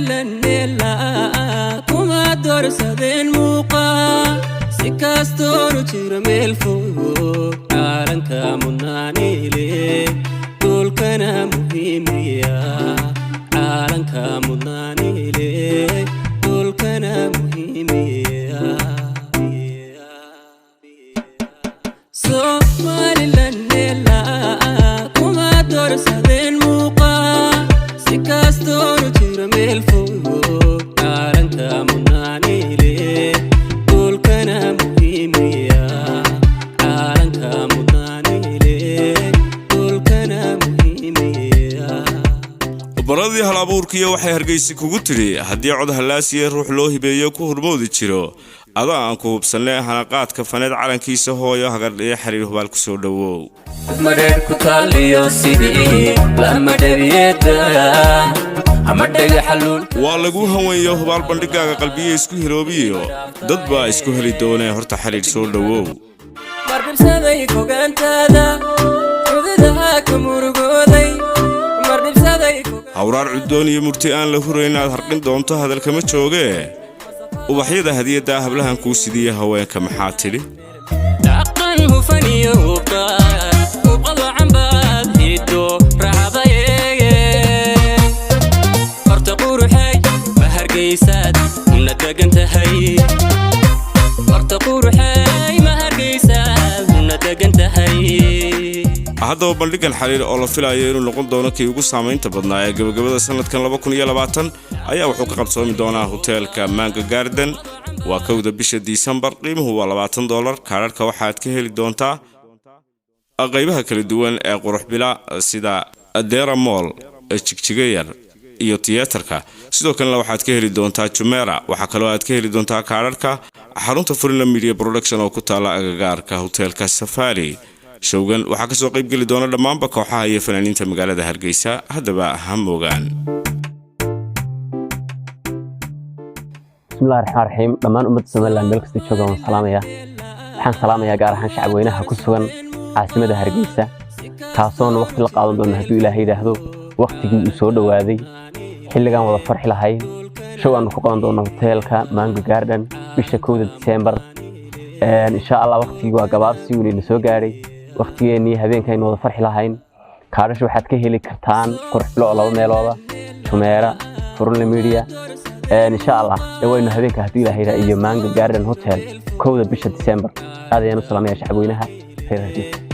Somalilandela kuma doorsadeen muuqaal si kastoo jiro meel fog caalanka mudnaanile dhulkana muhiimiya caalanka mudnaanile dhulkana muhiimiya Somalilandela kuma doorsadeen muuqaal si kastoo jiro meel fog caalanka mudnaanile dhulkana muhiimiya caalanka mudnaanile dhulkana muhiimiya baradii hal abuurkiyo waxay hargeysi kugu tiri haddii cod halaasiye ruux loo hibeeyo ku hormoodi jiro adaa aan ku hubsanay hanaqaadka faneed calankiisa hooyo hagardhiye xiriir hubaal ku soo dhawow mareer ku taaliyo sidii lama dhabiyada ama dhagaxalun waa lagu haweeyo hubaal bandhigaaga qalbiye isku hiroobiyo dad baa isku heli doonay horta xiriir soo dhawow marbibsaday fogaantaada xuduudaha ka murugooday marbibsaday hawraar cuddoon iyo murti aan la hurayn inaad harqin doonto hadalkama jooge ubaxyada hadiyada hablahan ku sidiye haweenka maxaa tiri dhaqan hufaniyo uqado cambaad hido raxadaye horta quruxay ma hargeysaad una degan tahay horta quruxay ma hargeysaad una degan tahay haddaba bandhigan xiriir oo la filayo inuu noqon doono kii ugu saamaynta badnaa ee gabagabada sanadkan 2020 ayaa wuxuu ka qabsoomi doonaa hoteelka Mango Garden waa 1 bisha December qiimuhu waa $20 kaararka waxaad ka heli doontaa qaybaha kala duwan ee qurux bila sida Adera Mall Jigjigeeyar iyo tiyaatarka sidoo kale waxaad ka heli doontaa Jumeirah waxa kale oo aad ka heli doontaa kaararka xarunta Furla Media Production oo ku taala agagaarka hoteelka Safari showgan waxa ka soo qayb gali doona dhamaanba kooxaha iyo fanaaniinta magaalada Hargeysa hadaba ha moogaan bismillaahir rahmaanir rahiim dhamaan ummadda Soomaaliland meel kasta jooga waan salaamayaa gaar ahaan shacabweynaha ku sugan caasimada Hargeysa taasoo waqti la qaadan doona haddii Ilaahay yiraahdo waqtigii uu soo dhawaaday xilligan wada farxi lahay show aan ku qaban doono hoteelka Mango Garden bisha 1 December insha Allah waqtigii waa gabaabsi uu soo gaaray waqtigeeni habeenkayna wada farxi lahayn kaarash waxaad ka heli kartaan qurux bilo laba meelooda Jumeirah Furla Media insha Allah waynu habeenka hadii Ilaahay iyo Mango Garden Hotel 1 bisha December aad ayaan u salaamayaa shacabweynaha reer Hargeysa